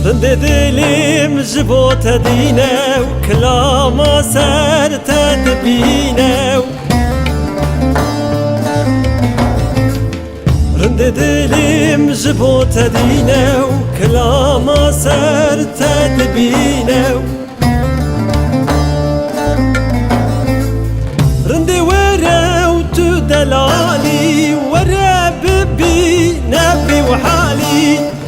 Rinde dilim ji bo te dîne û kilama ser te dibîne Rinde dilim ji bo te dîne û kilama ser te dibîne Rinde were û tu delalî were bibîne bî halî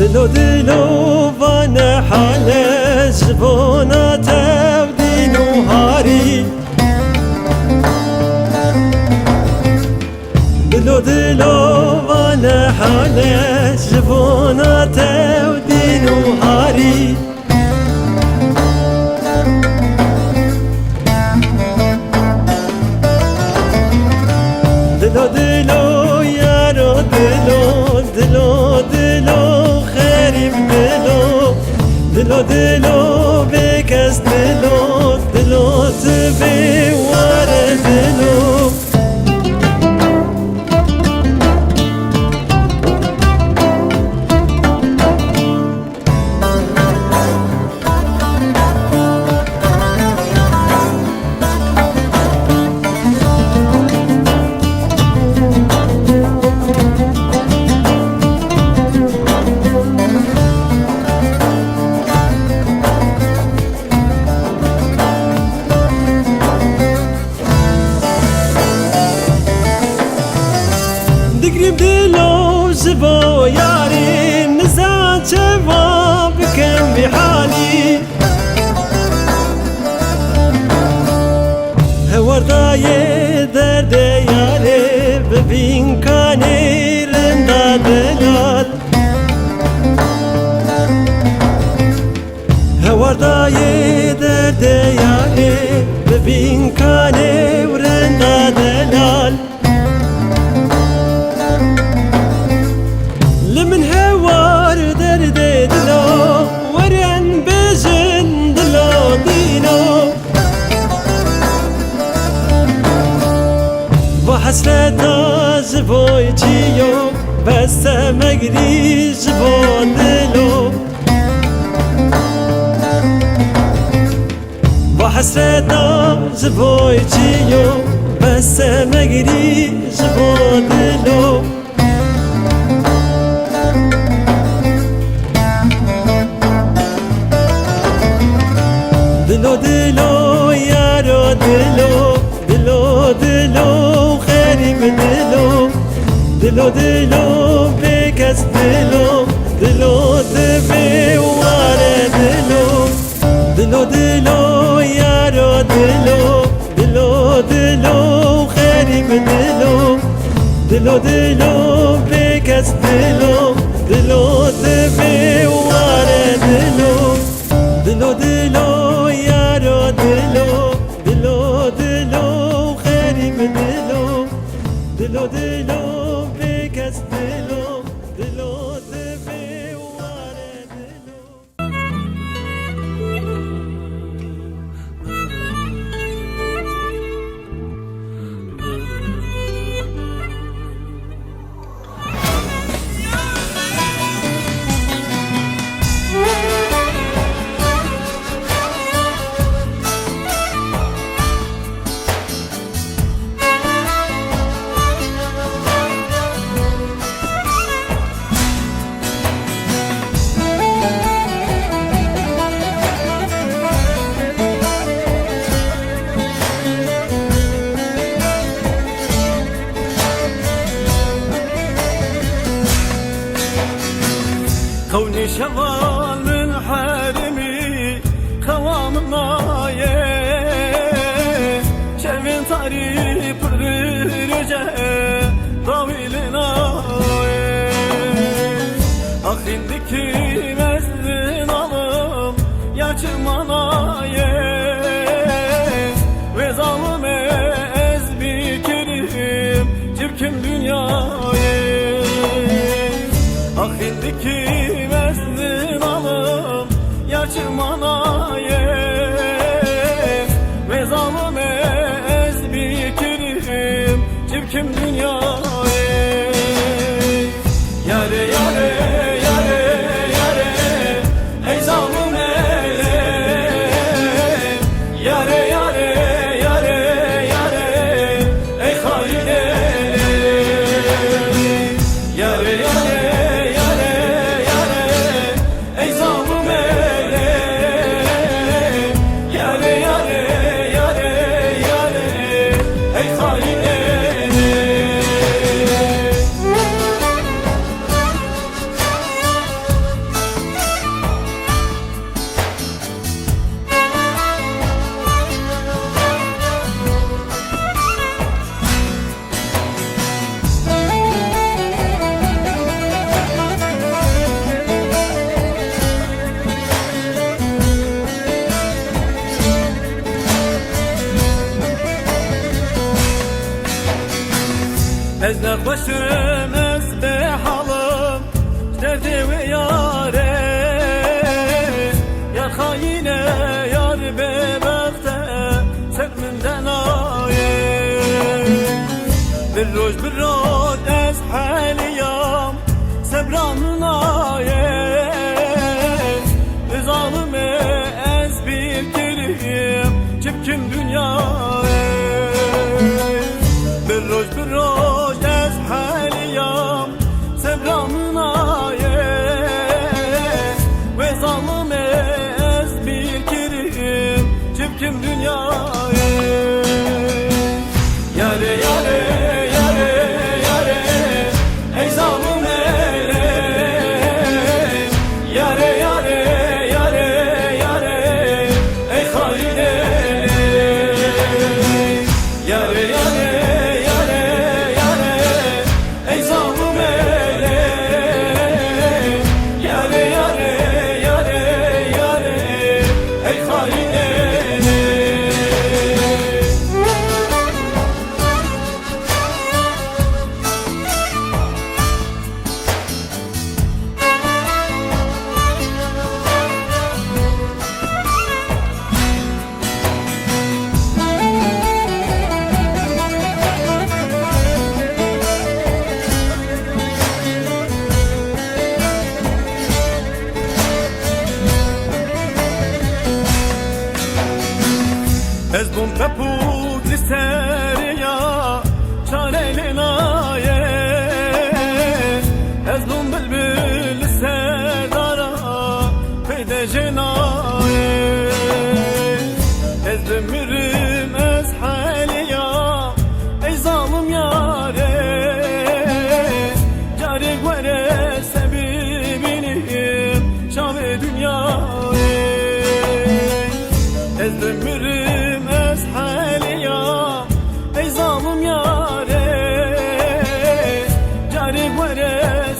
Dilo dilo vane hale jibona tevdin u hari Dilo dilo vane hale jibona tevdin u hari Dilo dilo yaro dilo dilo dilo Dilo dilo bekes dilo dilo tebe ware dilo Digrim dilo jibo yari nizan cevap kem bi hali Hevardaye derde yare bebin kanirinde delal Hevardaye derde yare bebin kanirinde delal Limin hevar derde dilo Veren bezin dilo dino Va hasreta jiboy ciyo Beste megri jibo dilo Va hasreta jiboy ciyo Beste megri jibo dilo Dilo dilo yaro dilo Dilo dilo kherim dilo Dilo dilo bekes dilo Dilo tebe ware dilo Dilo dilo yaro dilo Dilo dilo kherim dilo Dilo dilo bekes dilo Dilo tebe ware dilo Dilo dilo yaro dilo Dilo dilo kherim dilo Dilo dilo bekes dilo Dilo tebe ware dilo كوني شغال من حرمي خوام نايه شبين طريق رجع طويل نايه أخيندكي مزن alım yaşıma naye ve zalim ez bikirim çirkin dünyayı Akhindeki mezdin alım yaşıma naye ve zalim ez bikirim çirkin dünyayı Eznek başım ezbe halım derdi ve yare Yar haine yar bebekte serminden aye Bir roj ez haliyam sebramın aye Bir zalime ez bir kerim çipkim dünyaya Bir roj ez haliyam sebramın aye Ve zalim ez bir kerim çipkim dünyaya Yare yare yare yare ey zalim Yare yare yare yare ey hain Yare yare Ez bum peput seriya çarelin aye Ez bum bülbül serdara peyde cenaye Ez demirim ez haliya ey zalim yare Cari gwere sebibinim şave dünyaya Ez demirim ez haliya ey zalim yare Cari gwere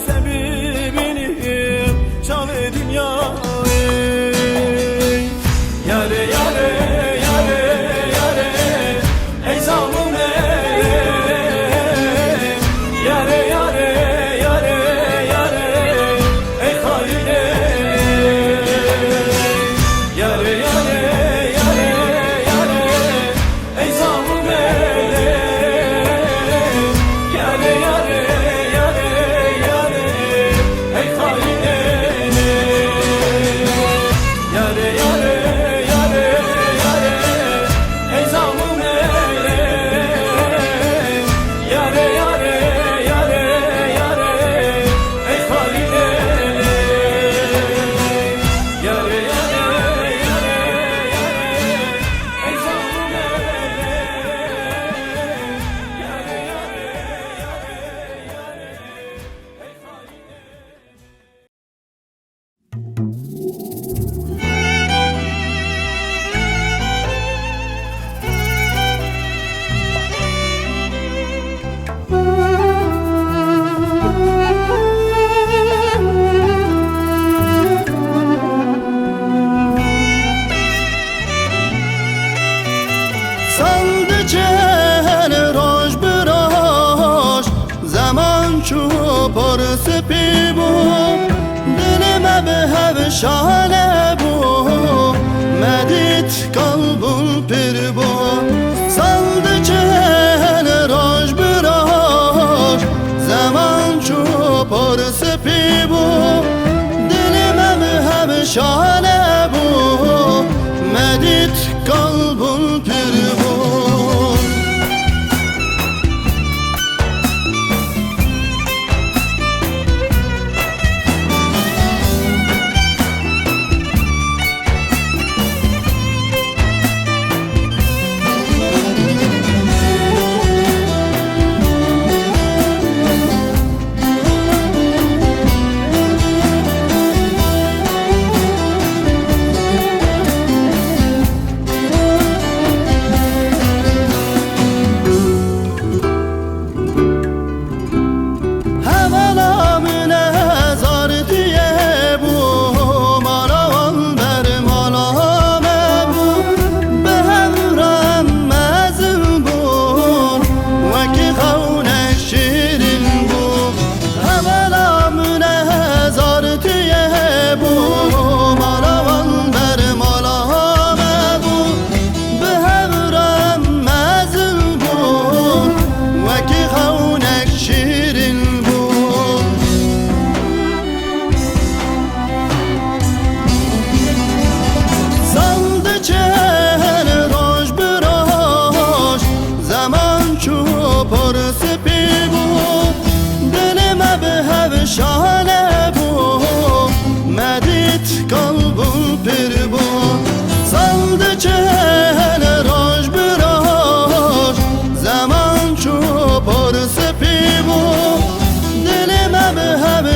sebibinim şave dünyaya Yare yare yare yare ey zalim Yare yare yare yare ey hain Yare yare پر سپی بو دل ما به هر شاله بو مدیت قلبم پر بو saldı çen roj biroj zaman çu پر سپی بو دل ما به هر شاله بو مدیت قلبم پر بو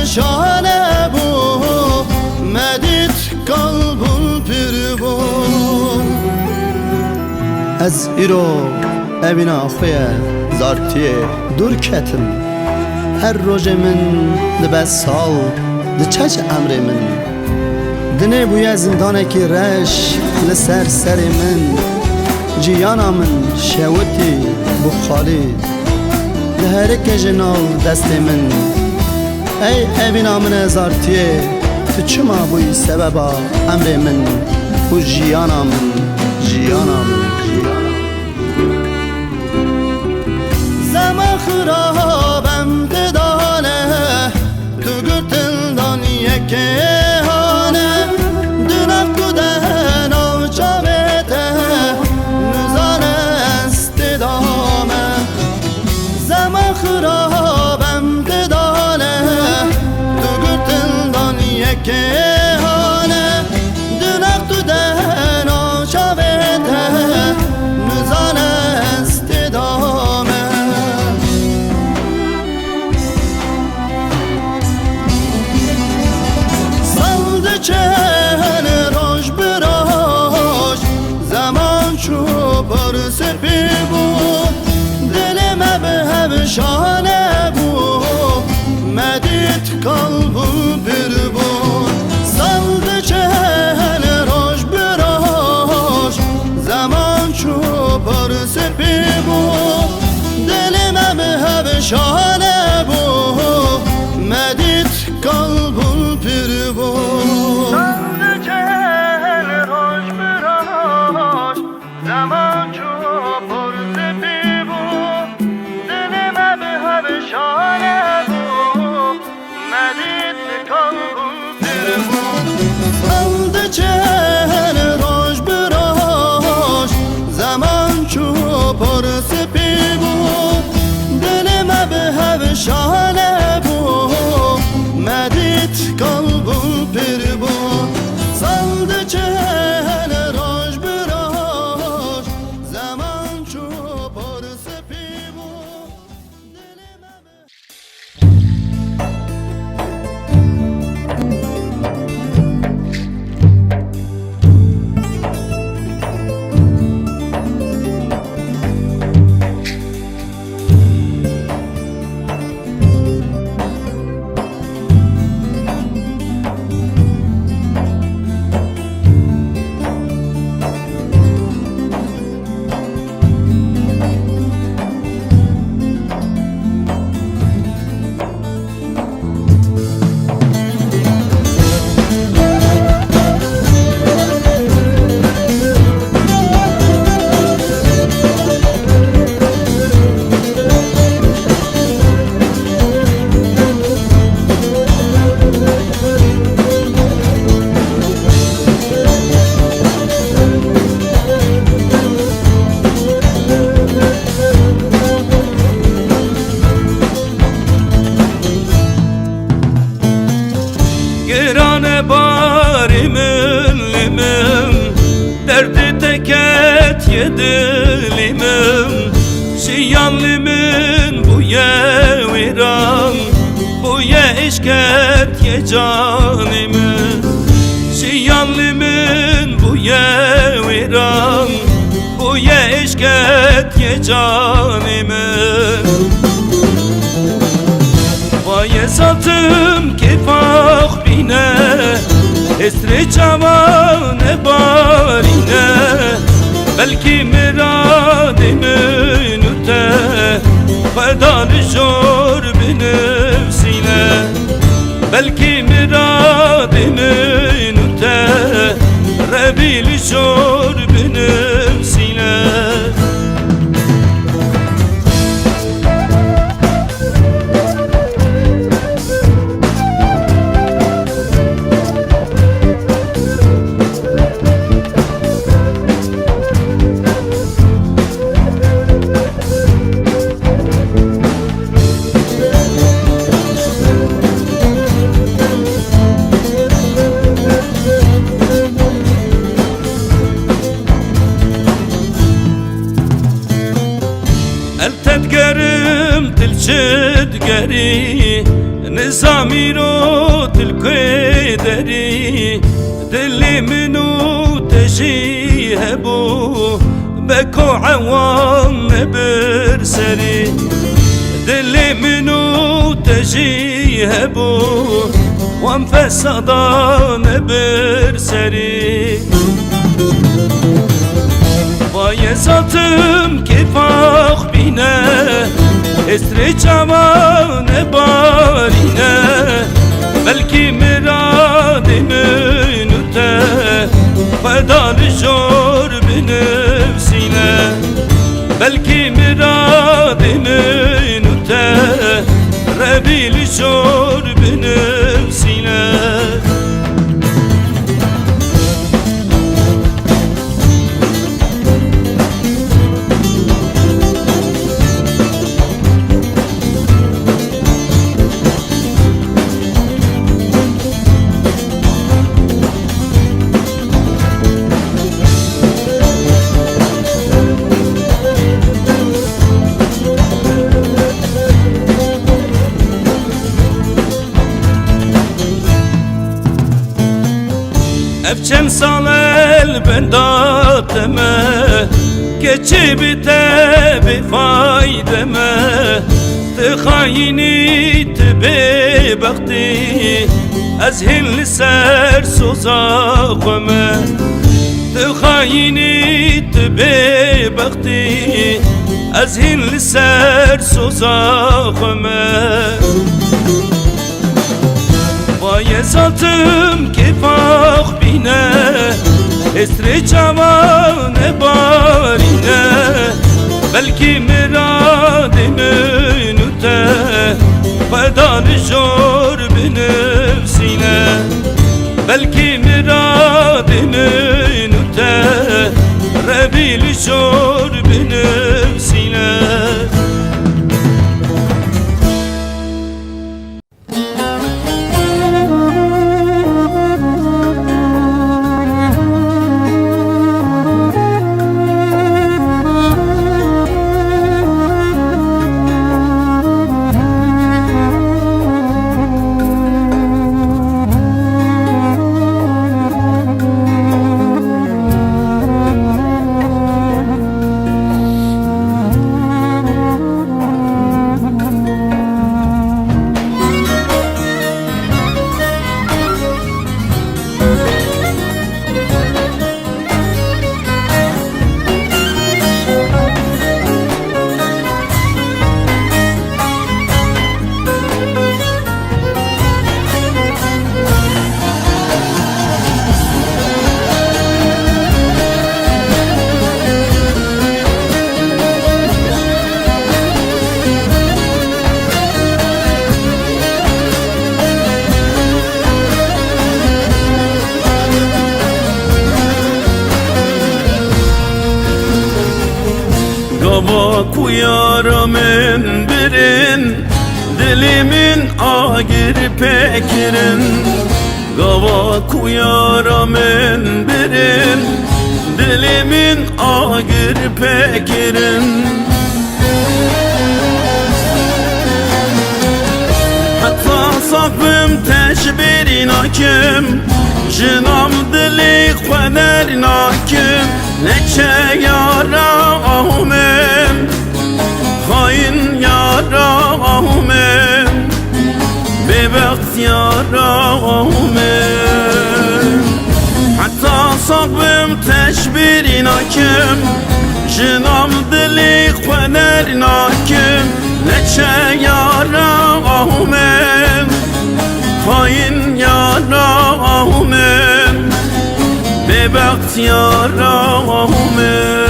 شانه بو مدید قلبم پر بو از ایرو اوینا خویه زارتیه دور کتم هر روز من دبه سال دچج امر من دنه بوی زندانه کی رش لسر سر من جیانا من شوتی بخالی لهرک جنال دست من ای اوینا من زارتیه تو چما بوی سببا امر من و جیانا من جیانا من زمان خرابم ددانه تو گرتندان یکی هانه دنک کدن آو چاوته نزانه استدامه زمان خرابم ددانه تو گرتندان یکی هانه دنک کدن آو چاوته نزانه استدامه چهن روش براش زمان چو پر سپی بود دلم به هم شانه بود مدید قلبم پر بود سالد چهن روش براش زمان چو پر سپی بود دلم به هم شانه بود مدید قلبم پر بود زمان چو پر سپی بود دلم به هم شانه بود مدید قلبم پر بود سالد چهن روش براش زمان چو پر سپی بود دلم به هم شانه بود مدید قلبم پر بود سالد چهن روش براش زمان چو پر سپی بود دلم به derdi teket yedilimim Şiyanlimin bu ye viran Bu ye işket ye canimi Şiyanlimin bu ye viran Bu ye işket ye canimi Vaye satım kefak bine Esri çavane barine Belki miradimin üte Fedal jor binefsine Belki miradimin üte Rebil jor binefsine زميرو تلقي داري دلي منو تجيه بو بكو عوام برسري دلي منو تجيه بو وانفسدان برسري وای ذاتم که فاخ بینه استری جوان بارینه بلکی مراد منوته فدال جور بنفسینه بلکی مراد منوته ربیل جور بنفسینه Çen salel bendateme geçi bite bir faydeme te hayini te bebakti az hilli ser sozakme te hayini te bebakti az hilli ser sozakme وای ذاتم که فاخ بینه استری جوان بارینه بلکی مراد منوته فدال جور بنفسینه بلکی مراد منوته ربیل جور بنفسینه Ku yaramın birin dilimin agir pekirin Gava ku yaramın birin dilimin agir pekirin Hatta sakbım teşbirin hakim Jinam dili kaderin hakim Neçe yara ahumem Hain yara ahumem Bebekt yara ahumem Hatta sakbım teşbirin hakim Jinam dili kaderin hakim Neçe yara ahumem Hain yara ahumem Bebekt yara ahumem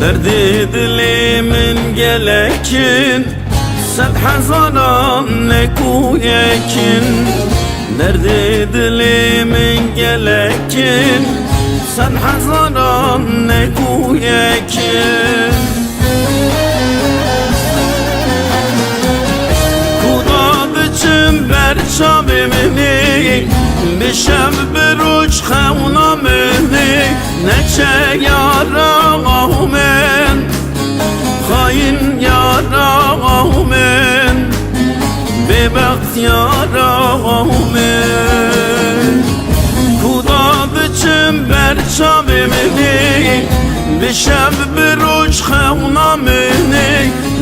Derdi dilimin gelekin Sen hazaran ne kuyekin Derdi dilimin gelekin Sen hazaran ne kuyekin Berçavimini Bişem biruç xevnamini Neçe yarağımın Hain yarağımın Bebəxt yarağımın Kuda biçim berçavimini Bişem biruç xevnamini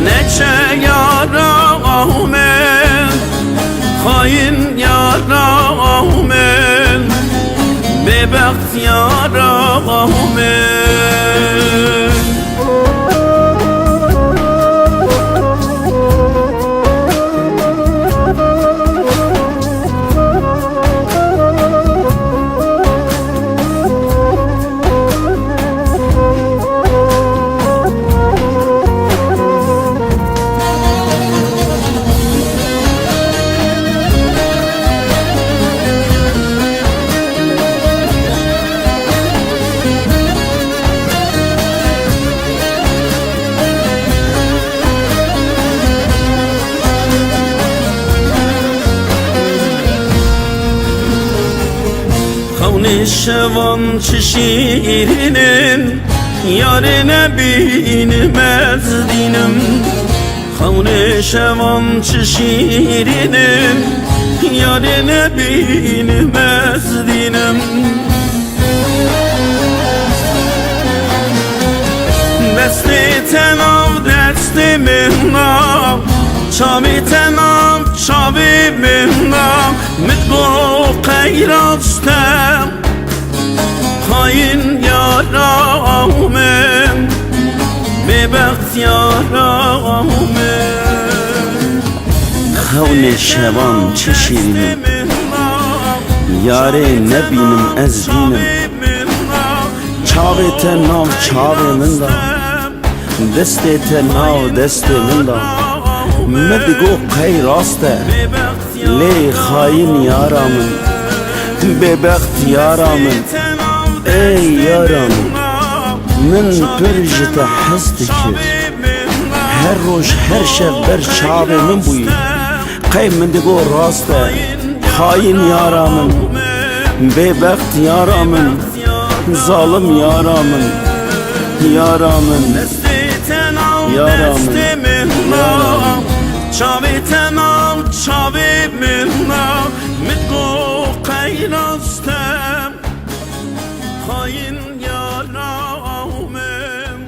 Neçe yarağımın Hain yarağımın Bebəxt yarağımın Şevan çişirinin Yarine binmez dinim Havne şevan çişirinin Yarine binmez dinim Desti tenav desti minnav Çavi tenav çavi minnav Mitgo qeyrastem Hain yarağımın Bebəxt yarağımın Xevne şevan çişirinim Yare ne binim ez dinim Çavete nav çave min da Destete nav deste min da Me digo qey raste Lê hain yaramın Bebəxt yaramın Ey yaram, min pürjte hest dikir Her roj her şev ber çave min buyi Qey min digo raste Hain yaramın Bebəxt yaramın Zalim yaramın Yaramın Yaramın Çavi tenav çavi minnav Mitgo qeyrastem Hain yarağımın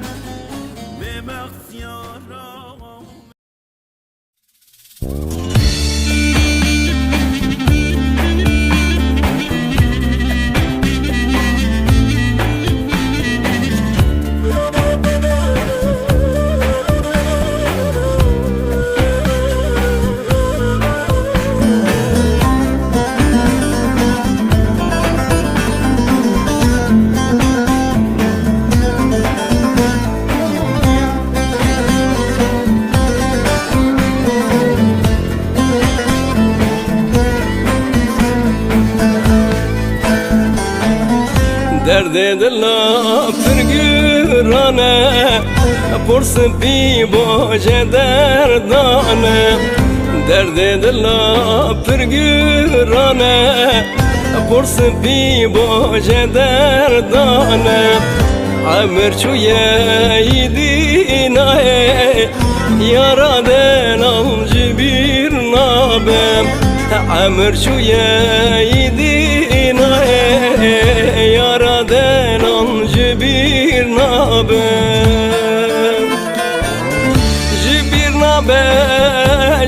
Bebəxt yarağımın Derde dilla pürgürane Pursı bi boje derdane Derde dilla pürgürane Pursı bi boje derdane Amir çuye idinae Yaraden alcı bir nabem Amir çuye idinae Yaraden alcı bir nabem Jibir nabe,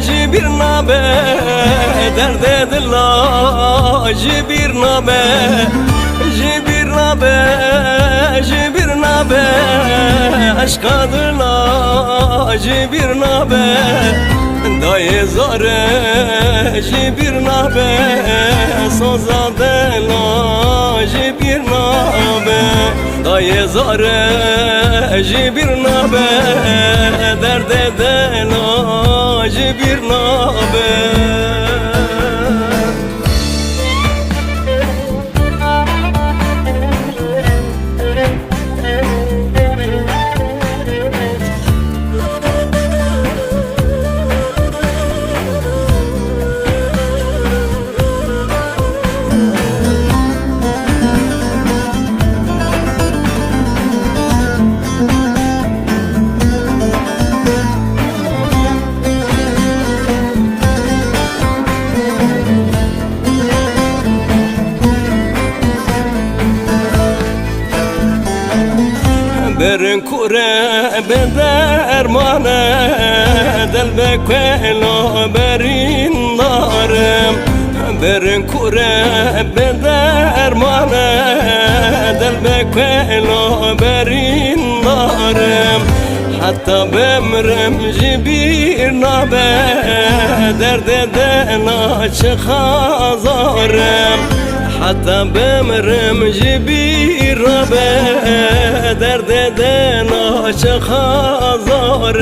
jibir nabe Derde dilla jibir nabe Jibir nabe, jibir nabe Aşka dilla jibir nabe Dayı zare jibir nabe Soza dela jibir nabe dayı zare jibir nabe derde dela jibir nabe برن کوره به درمانه دل به کلا برین دارم برن کوره به درمانه دل به کلا برین دارم حتی بمرم جبیر نابه درد دنا چه خازارم حتی بمرم جبیر نابه درد دنا چه خازارم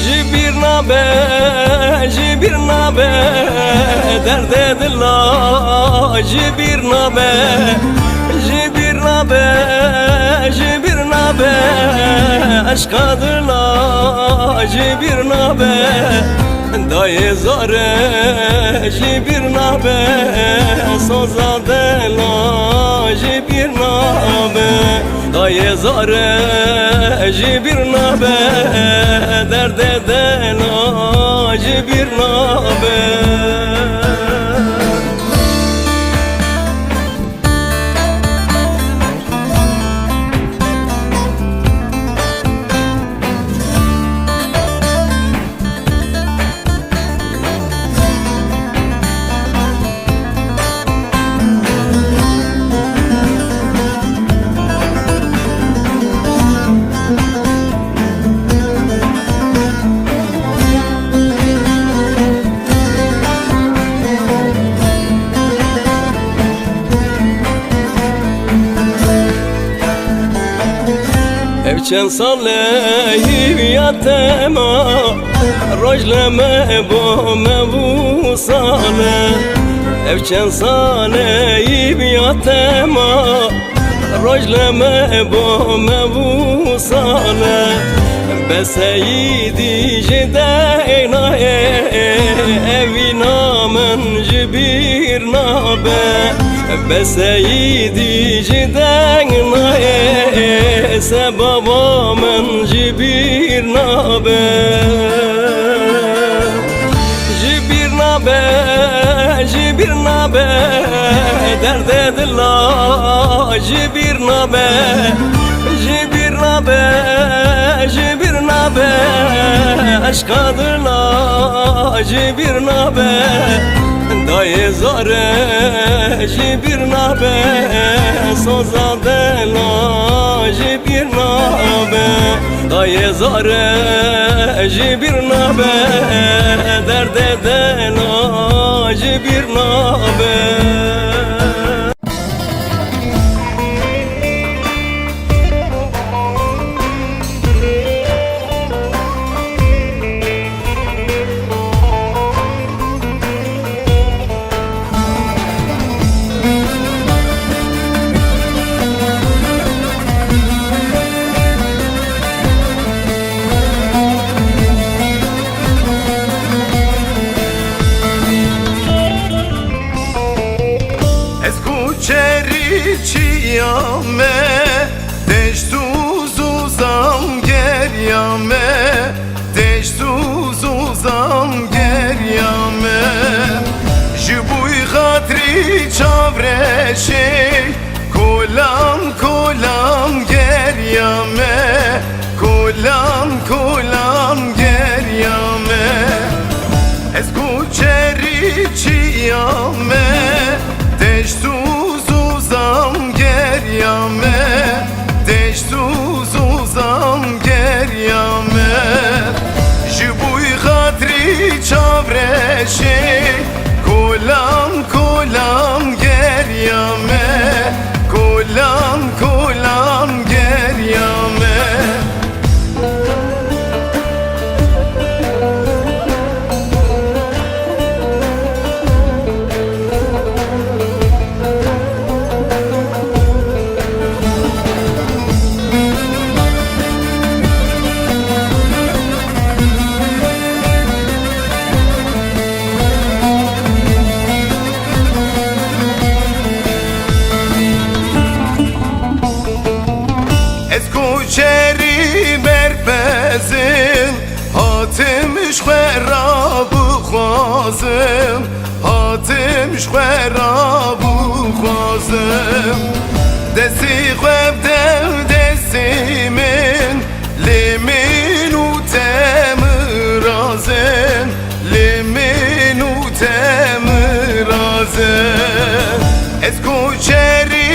جبیر نابه جبیر نابه درد دلا جبیر نابه جبیر نابه جبیر نابه عشق دلا جبیر نابه دای زاره جبیر نابه سوزا دلا جبیر نابه دای زاره جبیر نابه درد دلا جبیر نابه چند ساله یادم رجلم با مبوسانه چند ساله یادم رجلم با مبوسانه بسیدی جدینا اوینا من جبیر نابه بسیدی جدینا سبابا من جبیر نابه جبیر نابه جبیر نابه درد دلا جبیر نابه جبیر نابه جبیر نابه عشق دلا جبیر نابه دای زاره جبیر نابه سوزا دلا جبیر نابه دای زاره جبیر نابه درد دلا جبیر نابه Çiyame deştuz uzam geryame deştuz uzam geryame jibuy hatri çavreşe kolam kolam geryame kolam kolam geryame ez kuçeri çiyame deştuz uzam geryame deştuz uzam geryame jibuy hatri çavreşe kolam kolam geryame bezin Hatim şverabı xwazim Hatim şverabı xwazim Desti xweb dev destimin Limin u temirazin Limin u temirazin Ez koçeri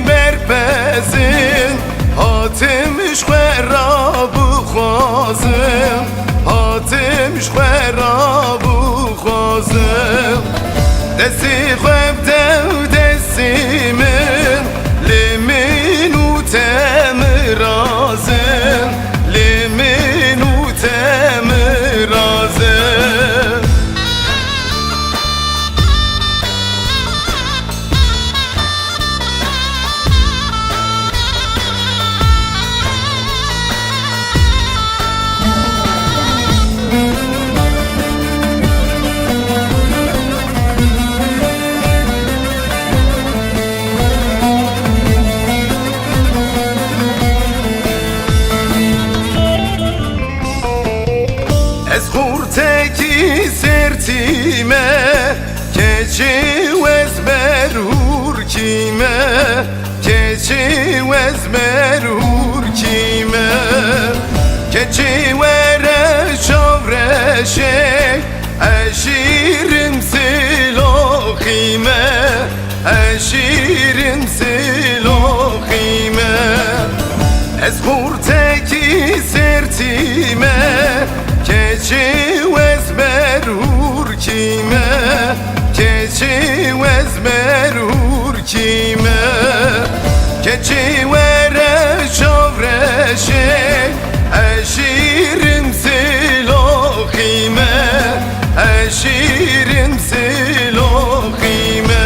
berpezin Hatim şverabı xwazim Hatim şverabı xwazim Desti xweb dev destimin Limin u temirazin Limin u temirazin Ez hurteki sertime Keçi vezmer hurkime Keçi vezmer hurkime Keçi vere çavreşek Eşirim silahime Eşirim silahime Ez hurteki sertime Keçi vezmer hurkime Keçi vezmer hurkime Keçi vere çavreşek Eşirim silahime Eşirim silahime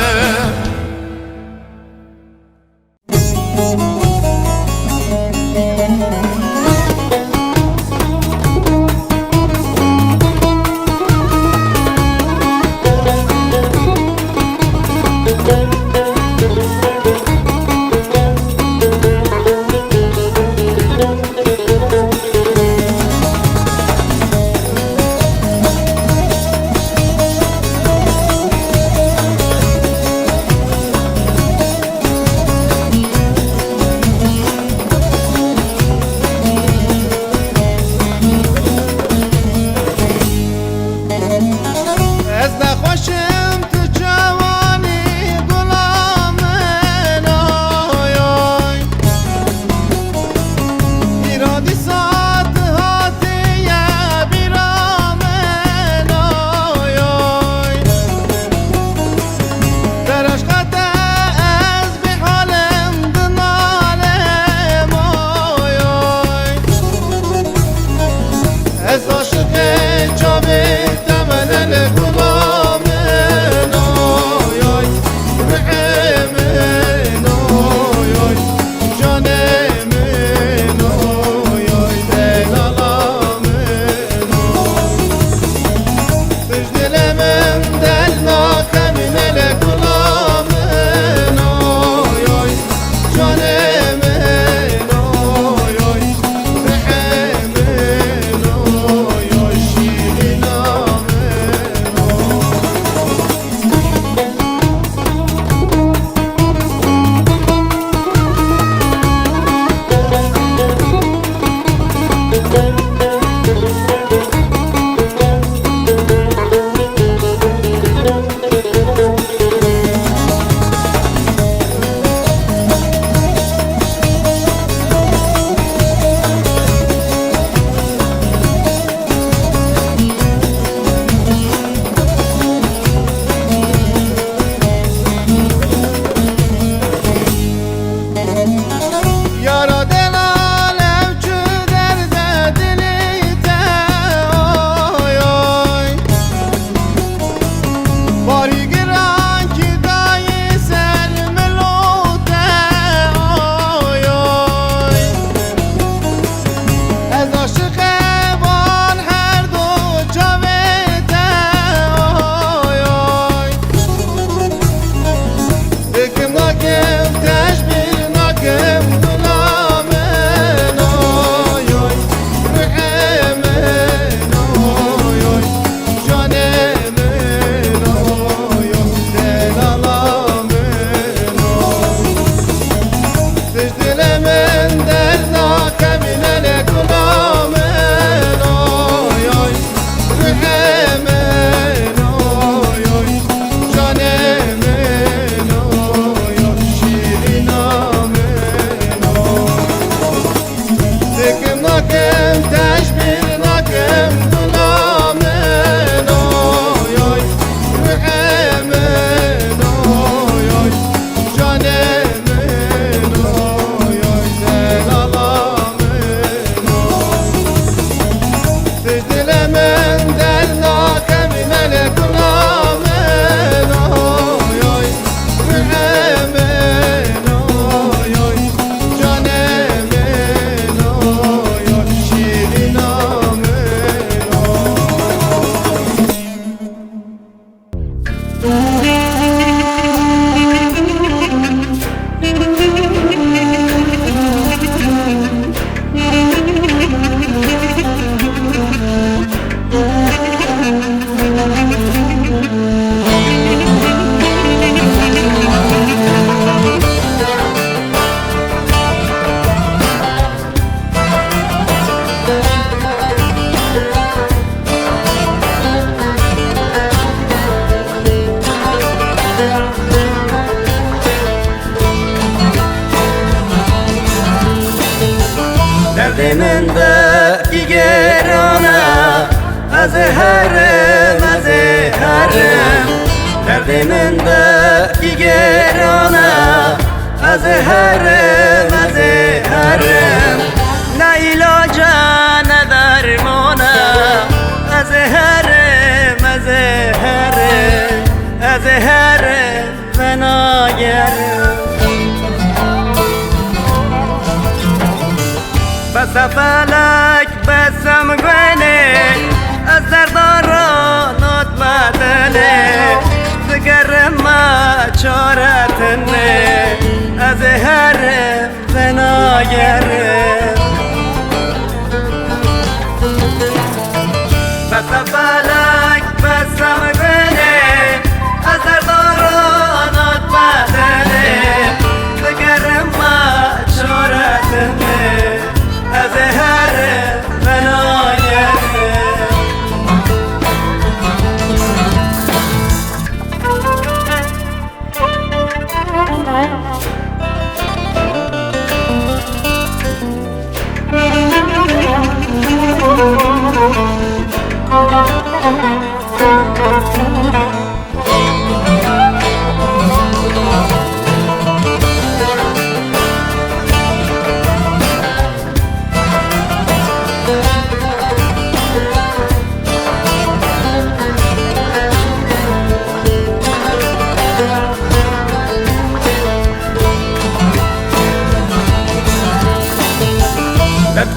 دردی من ده گرانه از هرم از هرم دردی من ده گرانه از هرم از هرم نه علاج نه درمانه از هرم از هرم از هرم و ناگرم بس فلک بسم گونه از دردارانات بدنه دگرم ما چارتنه از هرم و ناگرم بس فلک بسم گونه از دردارانات بدنه دگرم ما چارتنه از هرم و ناگرم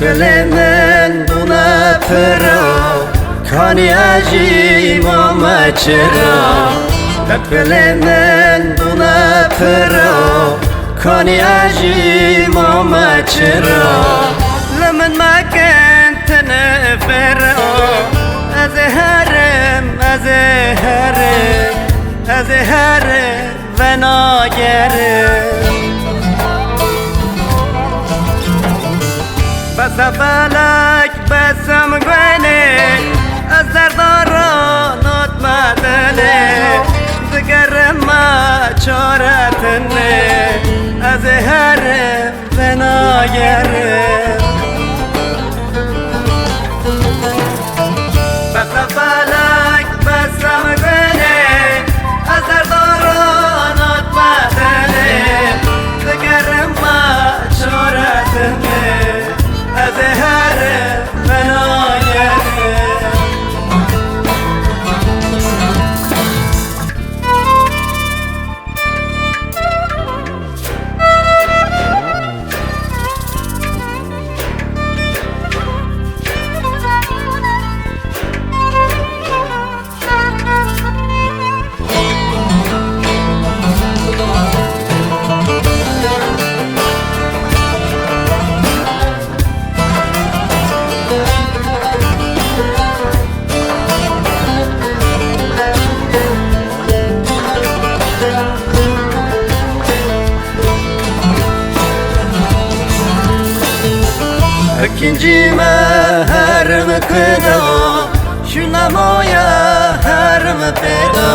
دل من دونه پرا کانی عجیب آمد چرا دل من دونه پرا کانی عجیب آمد چرا لمن مکن تنفرا از هرم از هرم از هرم و ناگرم بس فلک بسم گونه از دردارانات بدنه دگرم ما چارتنه از هرم و ناگرم بس فلک بسم گونه از دردارانات بدنه دگرم ما چارتنه از هرم و ناگرم ikinci meherm kıda şu namaya herm peda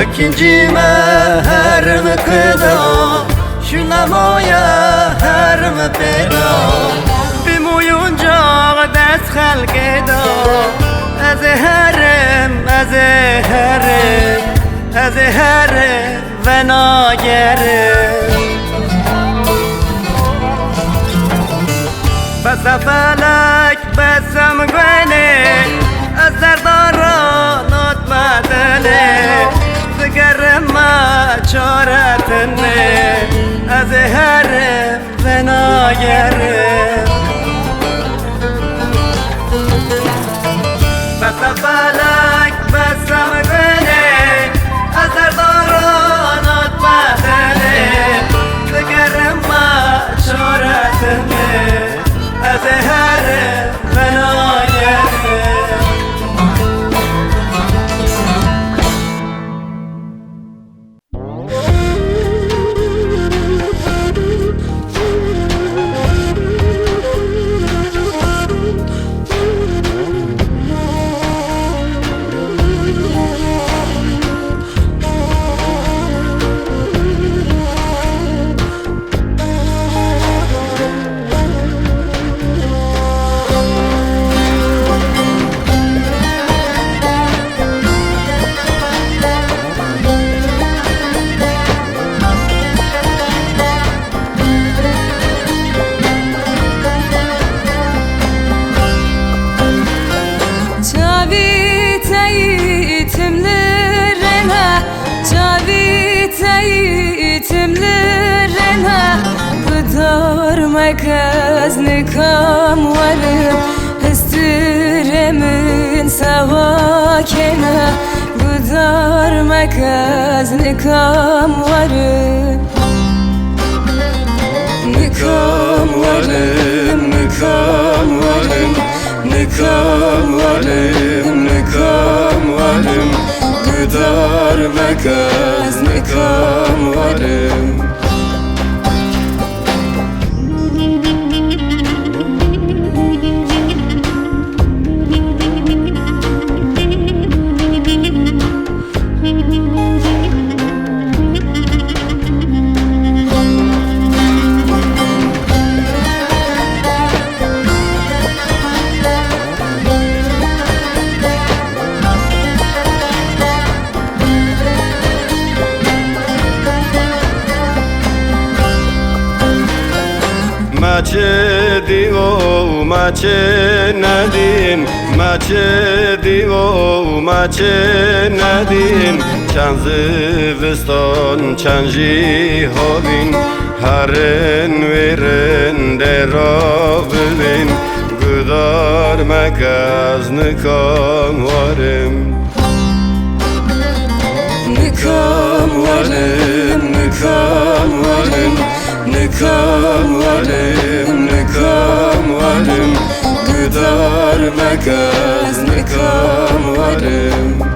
ikinci meherm kıda şu namaya herm peda bimuyunca dest halkeda az herem az herem az herem ve nagerem بس فلک بسم گونه از دردارانات بدنه دگرم ما چارتنه از هرم و ناگرم بس فلک بسم گونه از دردارانات بدنه دگرم ما چارتنه از هرم و ناگرم مكاز نکام ورم هسترمن سواکنا گذار مکاز نکام ورم نکام ورم نکام ورم نکام ورم نکام ورم گذار مکاز نکام ورم Maçı divo maçı nadin maçı divo maçı nadin Çanzı viston çanji hovin Harın verin derovin Gudar mekaz nikam varım Nikam varım, nikam varım Nikam varım, nikam varım Gıdar mekaz, nikam varım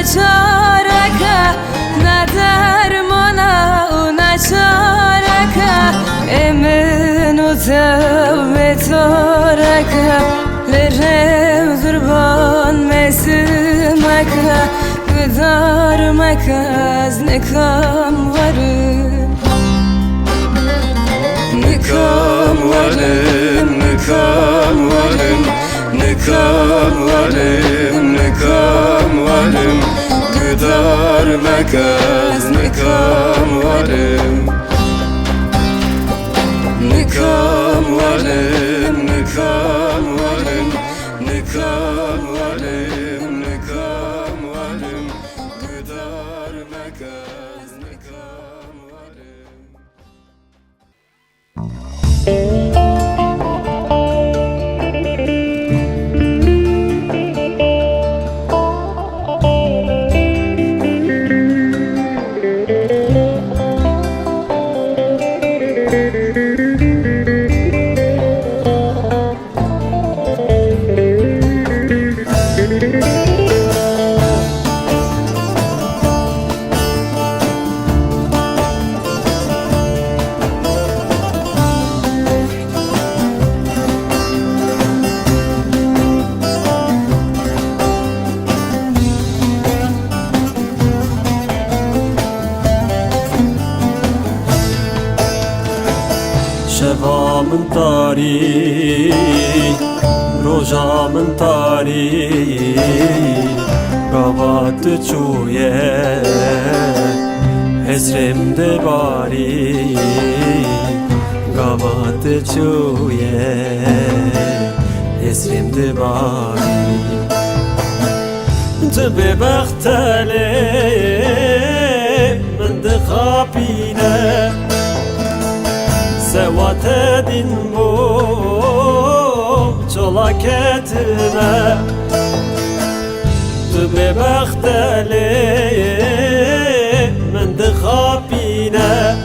çaraka ne dermana una çaraka emin uzav ve toraka lerem zurban mesimaka gıdar makaz nikam varım nikam varım nikam varım nikam varım nikam varım Gıdar mekaz nikam varım Nikam varım nikam varım Nikam varım nikam varım Gıdar mekaz nikam varım Şevamın tarihi, rojamın tarihi Gavatı çuye, hezrimde bari Gavatı çuye, hezrimde bari Tıbbi baktale, min de kapine Sevat edin bu çolak etme Tu bebekteli min de kapine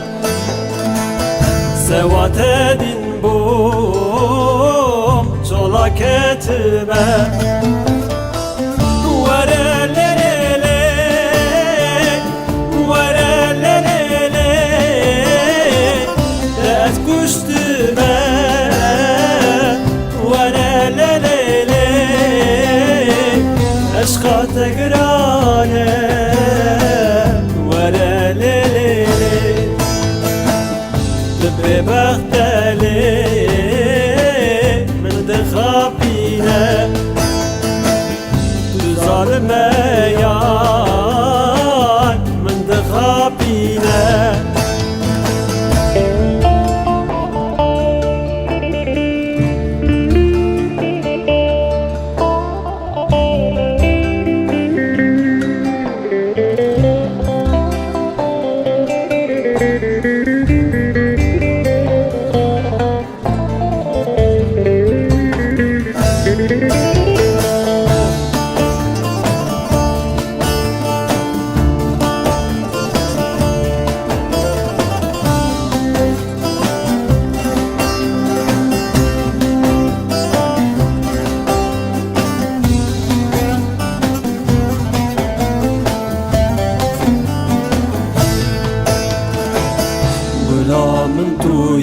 Sevat edin bu çolak etme Aşka tegrane, vere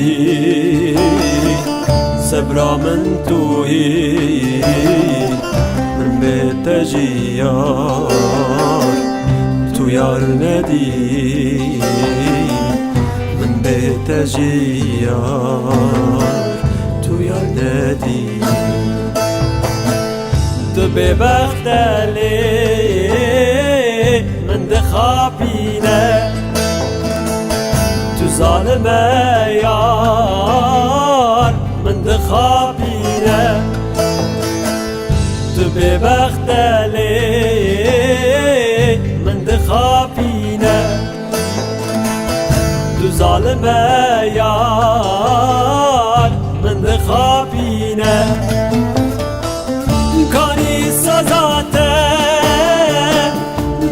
تویی صبرا من تویی من به تجیار تو یار ندی من به تجیار تو یار ندی تو به بخت علی من دخابینه تو ظالم یار من دخابینه تو به بخت علی من دخابینه تو ظالم یار من دخابینه کانی سازاته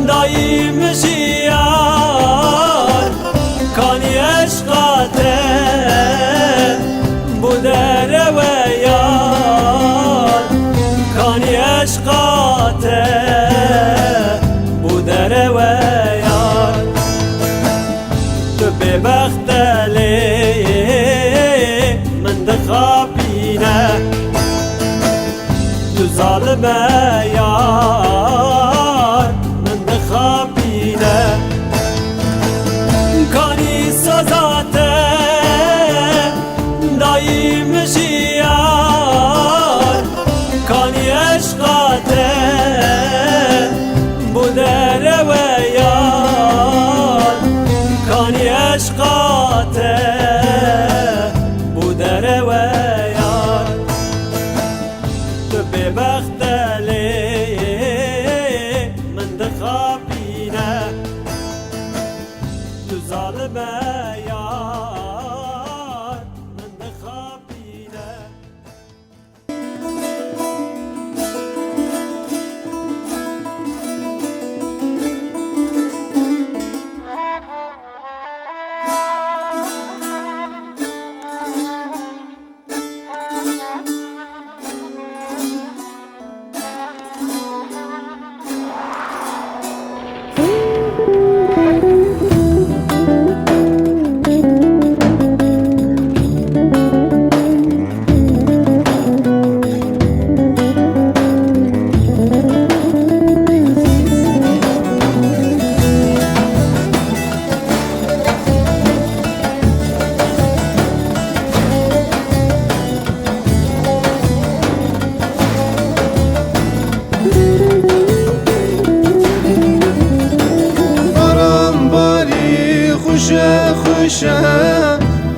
دایم شیار کانی عشقاته بوده رویار کانی عشقاته بوده رویار تو به بخت علی من دخابینه تو ظالم یار من دخابینه کانی سازاته دایم شیار کانی عشقاته بوده رویار کانی عشقاته بوده رویار تو به بخت علی من دخابینه تو ظالم یار من دخابینه خوشه خوشه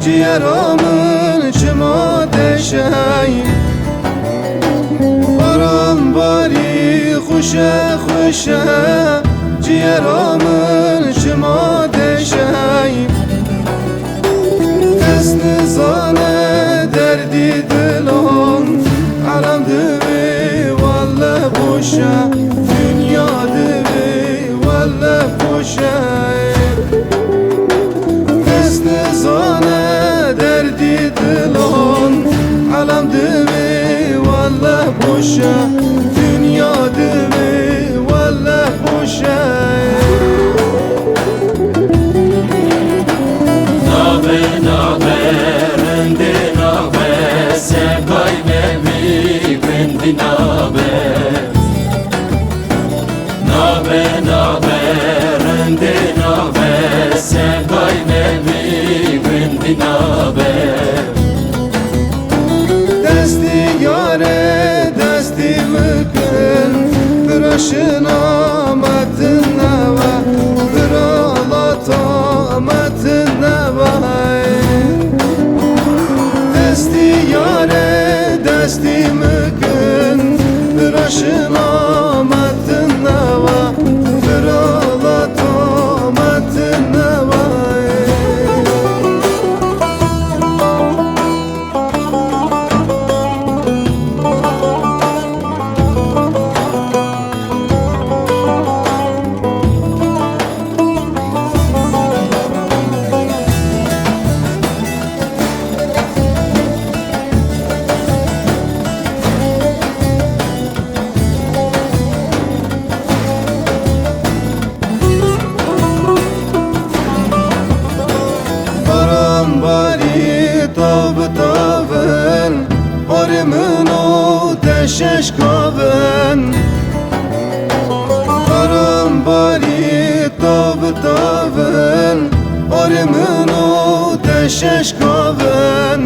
جیرامن چما دشای باران باری خوشه خوشه جیرامن چما دشای دست زانه دردی دلان علم دوی والله بوشه dünya دوی والله بوشه زانه دردی دلان علم دوی والله بوشه dünya دوی والله بوشه نابه نابه رنده نابه سبای نبی بندی نابه نابه نابه رنده نابه سبای نبی بندی نابه دستی یاره دستی ششکاون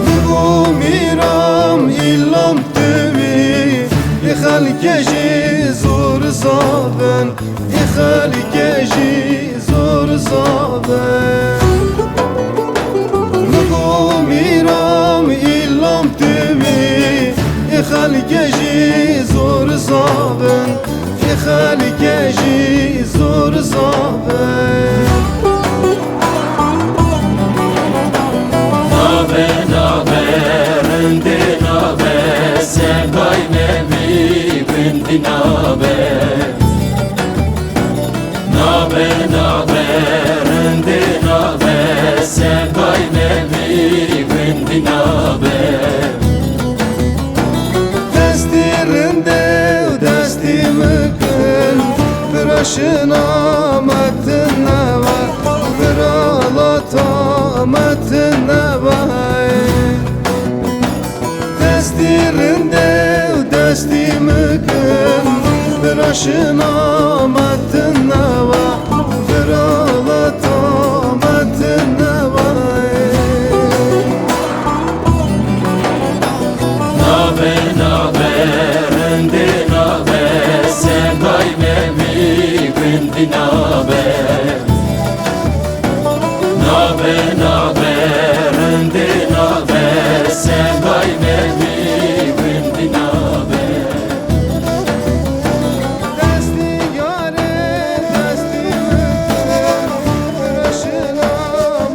نگو میرم ایلام توی ای خلکشی زور زابن ای خلکشی زور زابن نگو میرم ایلام توی ای خلکشی زور زابن ای خلکشی زور زابن Nabe nabe rende nabe Sevday nebi bindi nabe Nabe nabe rende nabe Sevday nebi bindi nabe Destirinde destimi kıl Tıraşına metine var Kıralata metine var Destirinde destimi kıl Tıraşına metine var Kıralata metine var Nabe nabe rende nabe Sevday nebi bindi nabe Nabe nabe rende nabe Sevday nebi bindi nabe Desti yâre desti mükemmel Tıraşına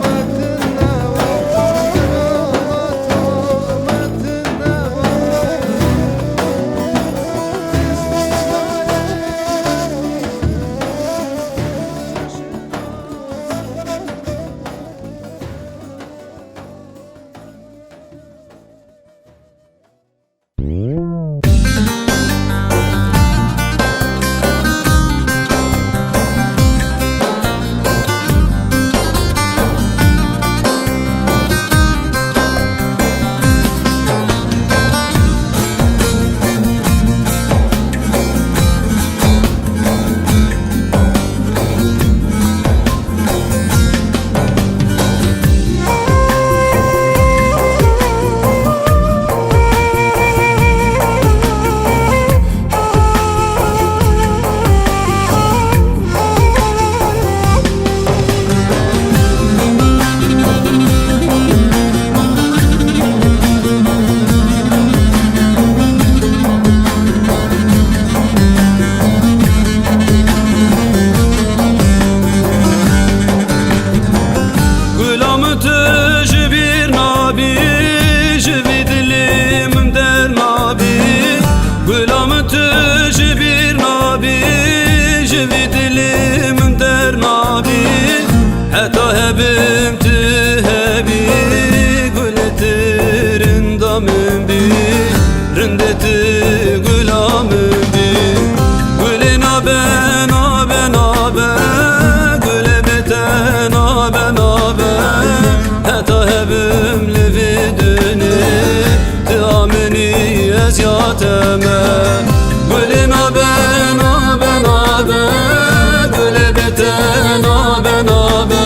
metine var Kıralata metine var Gulamı tücü bir nabi Jivi dilim der nabi Gulamı tücü bir nabi Jivi dilim der nabi Heta hebim tühebi Gületirin damın bir Rindeti gulamın bir Gülün abe nabe nabe Güle beten abe nabe Heta hebim lividini Tiamini ezyateme Gülün abe nabe nabe Güle beten abe nabe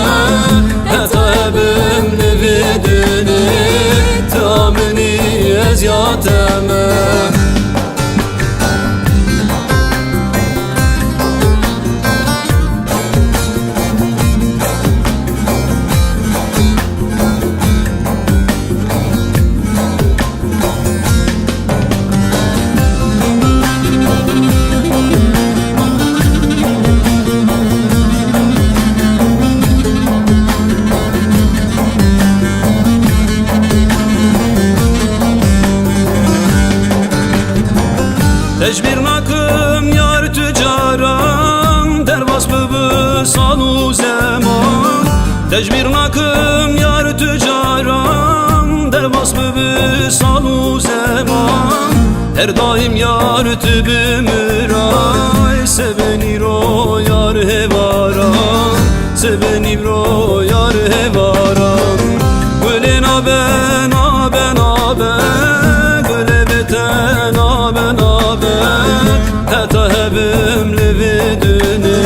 Heta hebim lividini Tiamini ezyateme Tecbir nakım yar tücaran Derbas bıbı salu zaman Tecbir nakım yar tücaran Derbas bıbı salu zaman Her daim yar tübü müray Sevenir o yar hevaran Sevenir o yar hevaran Güle nabe nabe nabe Güle beten nabe nabe Heta hebim lividini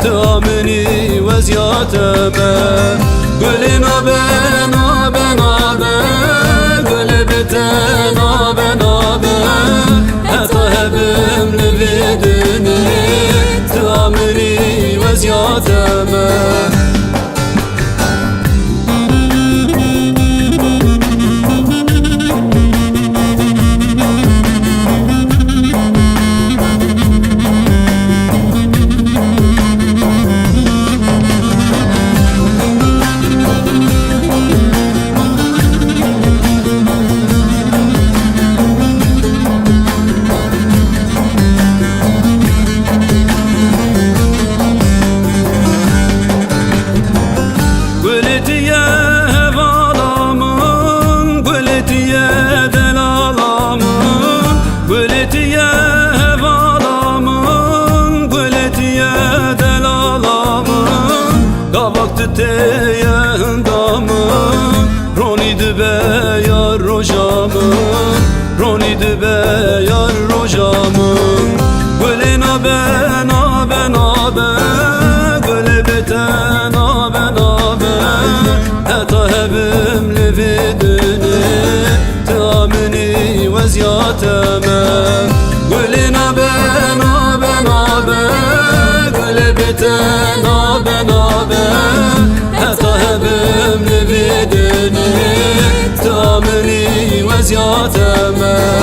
Tamini vezyateme وزيادة Roni dibe yar rojamın Roni dibe yar rojamın Gülün abe nabe nabe Gülü beten nabe nabe Heta hebim lividini Tamini vaziyateme Gülün abe nabe nabe Gülü beten nabe nabe Heta hebim lividini Tamini vaziyateme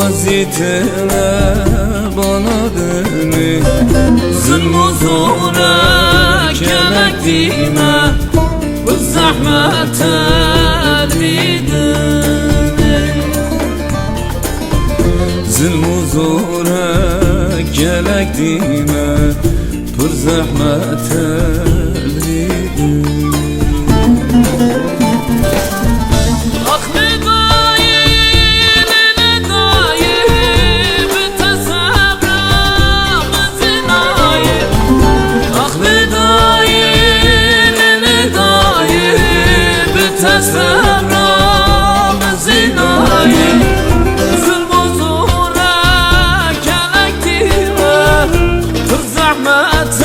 Hazretine bana dönü Zulm huzura kelek dime Bu zahmet elbidine Zulm huzura kelek dime Bu zahmet elbidine Zahmet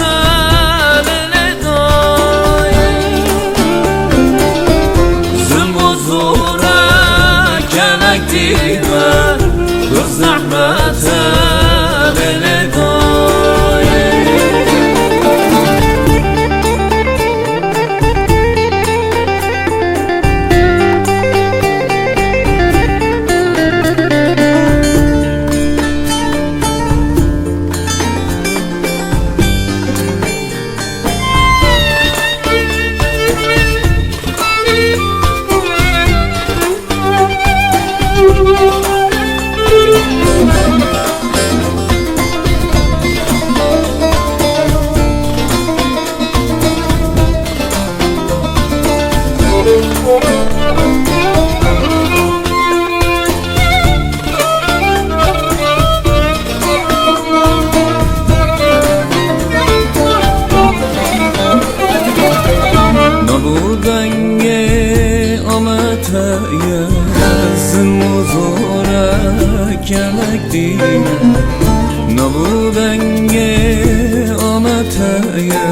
نبو دنگه آمتایا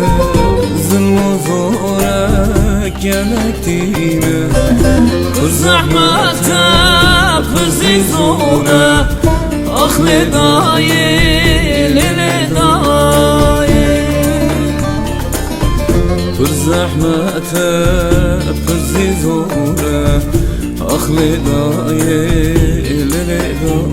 ظلم و زورک یلکتیمه پر زحمتا پر زیزونه آخ لدایه لدایه پر زحمتا پر زیزونه آخ لدایه لدایه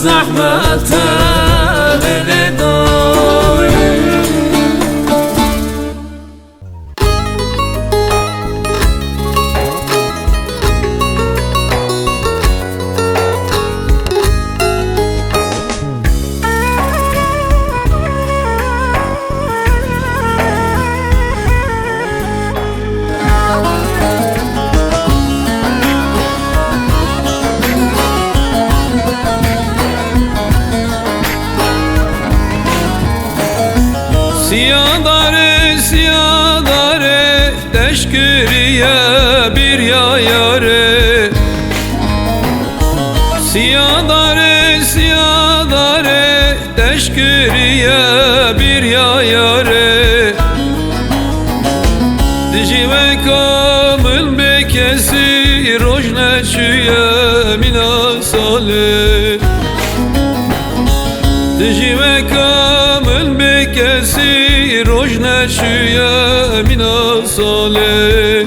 زحمت Siyadare deşkiriye bir yayare Siyadare deşkiriye bir yayare Dicive kamil bekesi rojneçiye minasale Dicive kamil bekesi rojneçiye minasale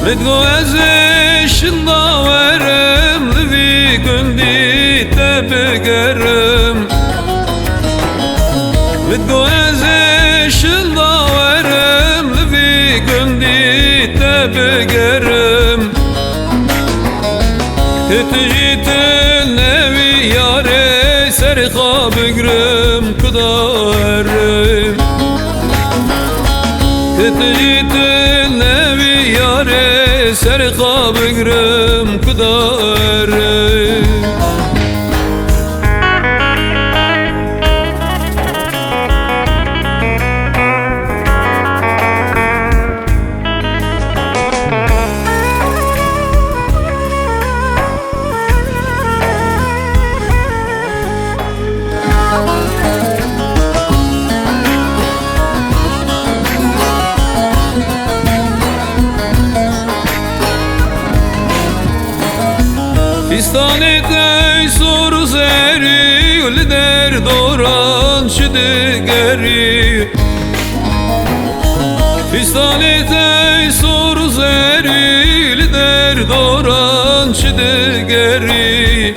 Medgo ez eşinda verem Livi gündi tebegerem Medgo ez eşinda verem Livi gündi tebegerem Hetijitin nevi yare Serha begrem kudarem Hetijitin nevi yare Serha begrem kudarem Fistanete soru zeri Lider doran şidegeri Fistanete soru zeri Lider doran şidegeri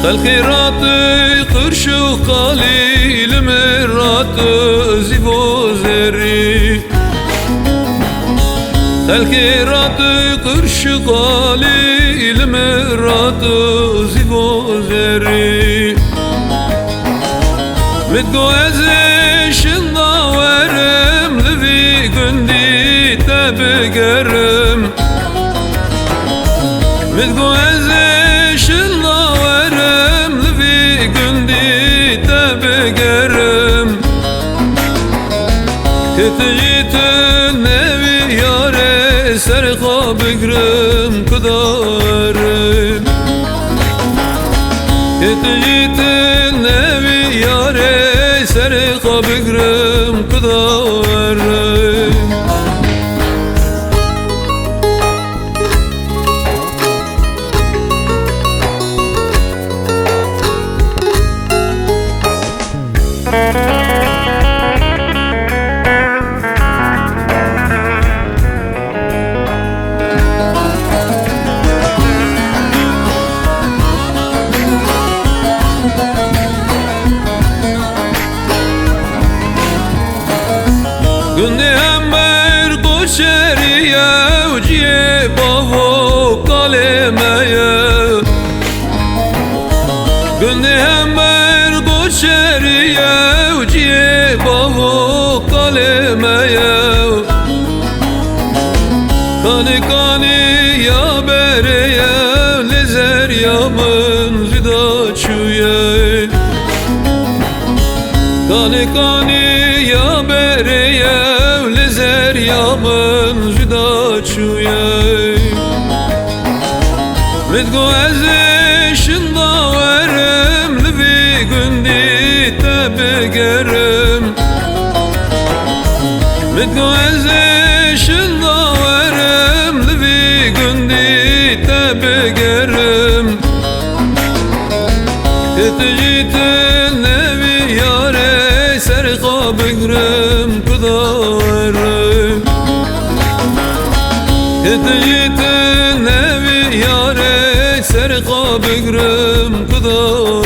Telkiratı kırşı kalil Miratı zivo zeri Telkiratı kırşı kalil Miratı zivo zeri Medgo ez eşinda verem Livi gündi tebegerem Medgo ez eşinda verem Livi gündi tebegerem Hetijitin nevi yare Serha begrem kudarem Hetijitin nevi yare Serha begrem kudarem bavo kalemeye Gönlü hemer goçeriye Uciye bavo kalemeye Kani kani ya bereye Lezer yamın zida çüye Kani kani ya bereye Lezer yamın zida çüye Medgo ezeşinda verem Livi gündi tebegerim Medgo ezeşinda verem Livi gündi tebegerim Yeticitin nevi yare Serqa begrem kudarem Yeticitin nevi yare Serqa begrem kudarem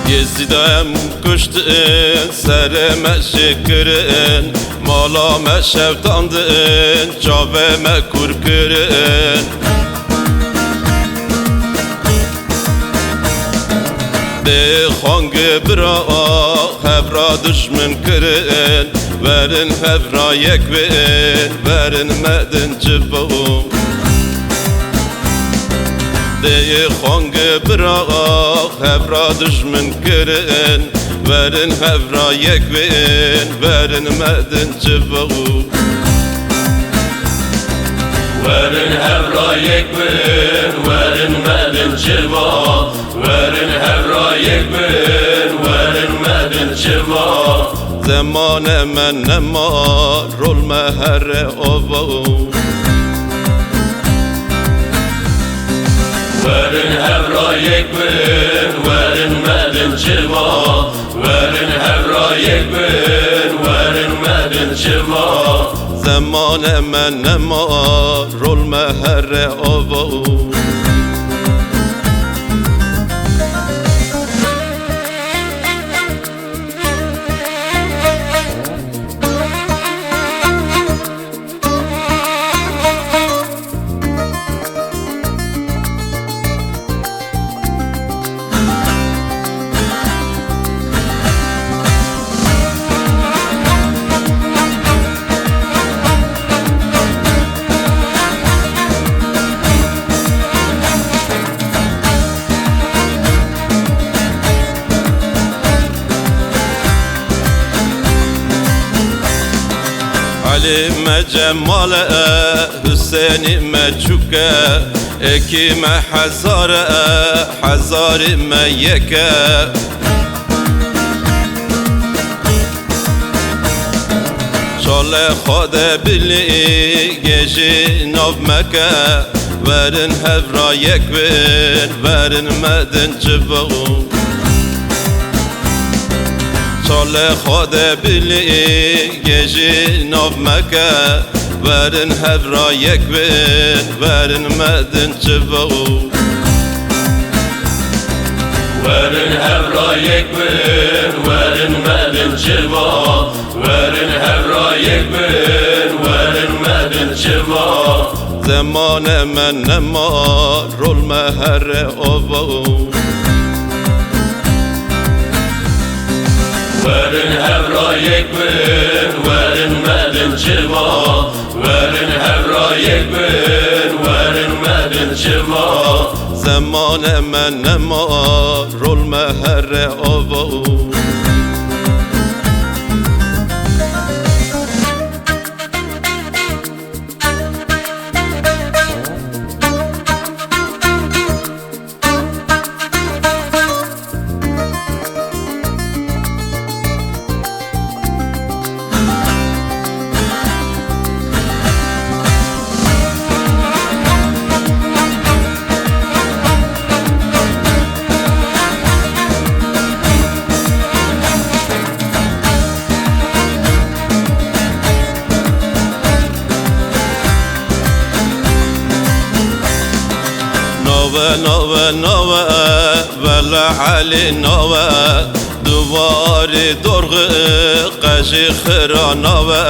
Gezidem kuştun, sereme şekirin Malame şevtandın, çaveme kurkırın De hangi bira, hevra düşmün kırın Verin hevra yekvin, verin medin cıvın Dey hangi bira, hevra düşmün kırın Verin hevra yekvin, verin medin cıvın Verin hevra yekvin, verin medin çıva Verin hevra yekvin, verin medin çıva Zemane men nema, rol mehere ova Verin hevra yekvin, verin medin çıva Verin hevra yekvin, verin medin çıva Zemane men nema, rol mehere ova Ali me cemale, Hüseyin'i me çuke Ekime hazare, hazari me yeke Şale khode bili, geji nav meke Verin hevra yekvin, verin medin cıvın Şale khode bili, geji nav meke Verin hevra yekvin, verin medin cıvın Verin hevra yekvin, verin medin çıva Verin hevra yekvin, verin medin çıva Zemane men nema, rol mehere ova Verin hevra yekvin, verin medin çıva Verin hevra yekvin, verin medin çıva Zemane men nema, rol mehere ova نوه نوه نوه ولا علی نوه دواری درغ قشی خرا نوه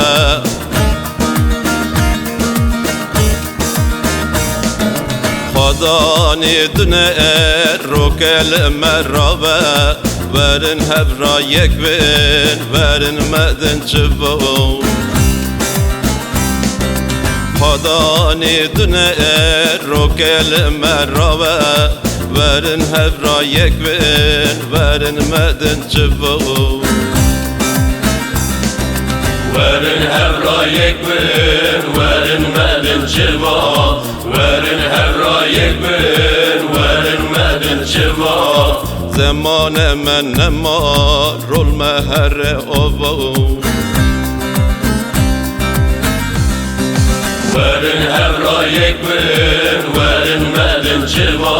خدانی دنه رو کلمه رابه ورن هبرا یک بین ورن مدن چبو خدانی دنه رو کلمه رابه ورن هبرا یک بین ورن مدن چبو ورن هبرا یک بین ورن مدن چبو ورن هبرا یک بین ورن مدن چبو زمان من نما رول مهر اوو ورن هبرا یک بین ورن مدن چبو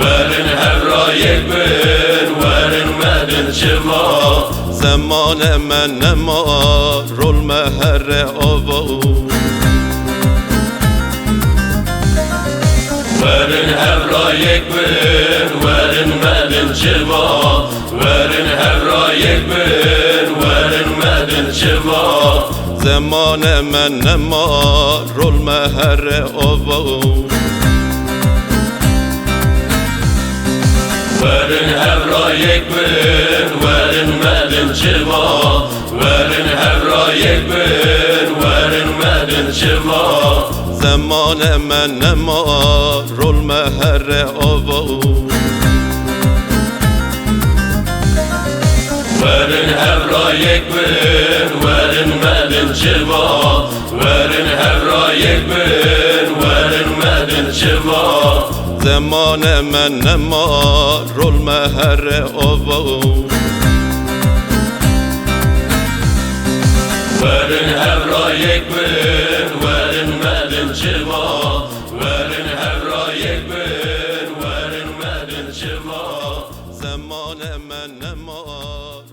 ورن هبرا یک بین ورن مدن چبو زمان من نما رول مهر اوو ورن هبرا یک بین ورن مدن چبو ورن هبرا یک بین ورن مدن چبو زمان من نما رول مهر اوو ورن هبرا یک بین ورن مدن چبو ورن هبرا یک بین ورن مدن چبو زمان من نما رول مهر اوو ورن هبرا یک بین ورن مدن چبو ورن هبرا یک بین ورن مدن چبو زمان من نما رول مهر اوو ورن هبرا یک بین ورن مدن چبو ورن هبرا یک بین ورن مدن چبو زمان من نما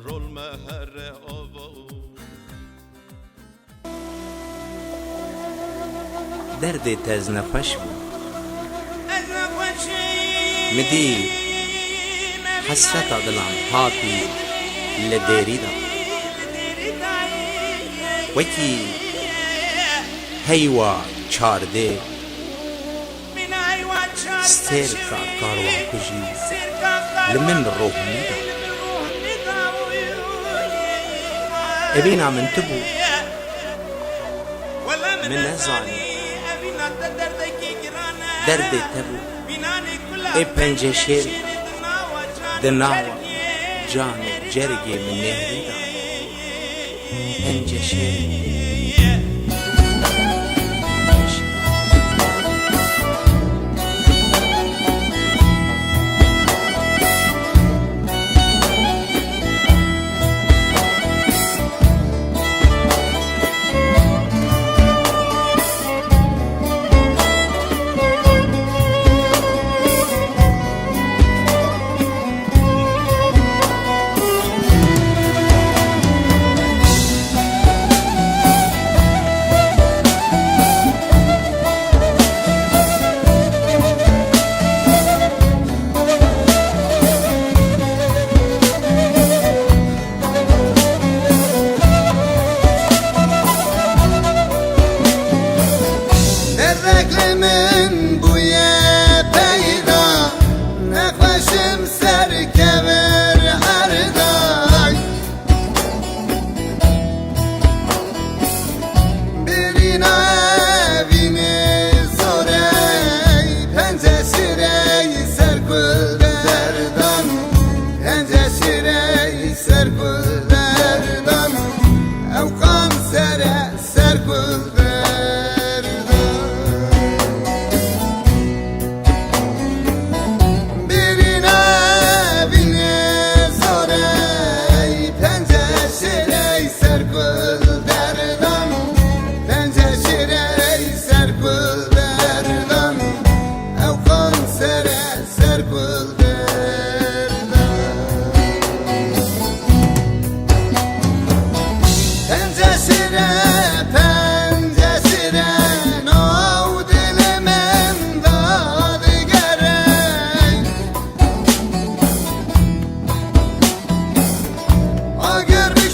رول مهر اوو دردی تز نخوش بود مدی حسرت دلم هاتی لدیری دا وکی هیوا چارده ستر کا کاروان کجی لمن روح میدا ابینا من تبو من نزانی درد تبو ای پنج شیر دناوا جان جرگی من نهری دا پنج شیر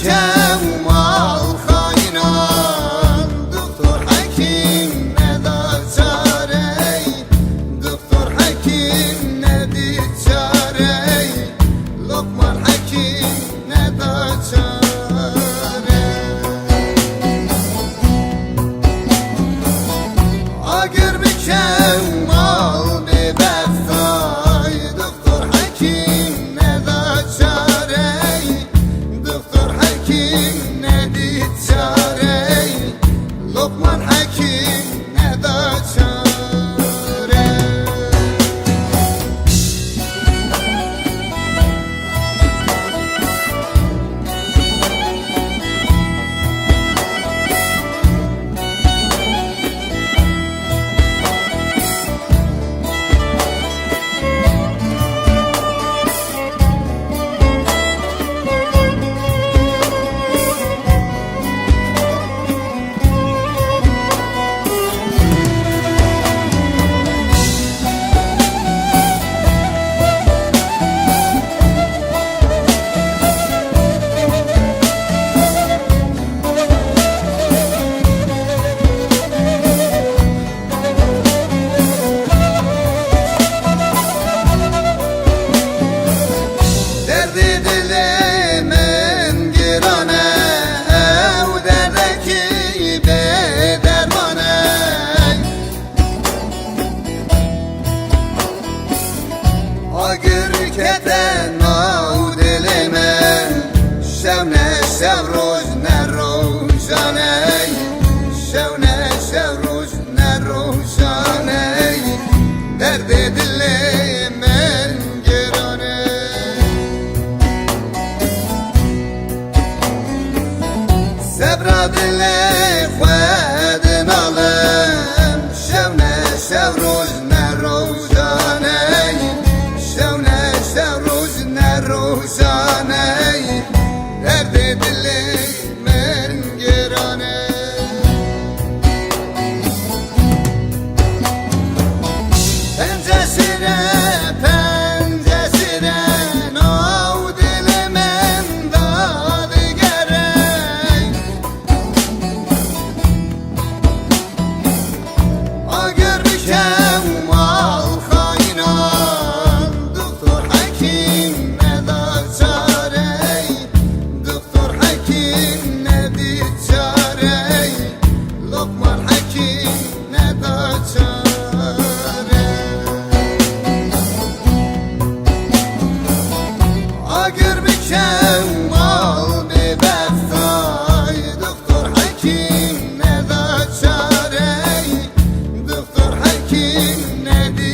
kemal kaynan Doktor hekim ne da çare Doktor hekim ne di çare Lokman hekim ne da çare Agır bir kemal bir beftay Doktor hekim ne da çare Doktor hekim ne di çare Lokman hekim ne da çare Derdi dilimin girane Ev derdeki bedermane Agır keten av dilimin Şevne şevroz ne roşane Şevne şevroz ne roşane Derdi dilimin girane Sebra dile khwedin alem Şevne şevroz ne roşane Şevne şevroz ne roşane Derdi dilimin girane Pencesine pencesine Nav dilimin dadı gerek Agır bir kemal kaynan Doktor hekim ne da çare Doktor hekim ne di çare Lokman hekim ne da çare Agır bir kemal bir beftay Doktor hekim ne da çare Doktor hekim ne di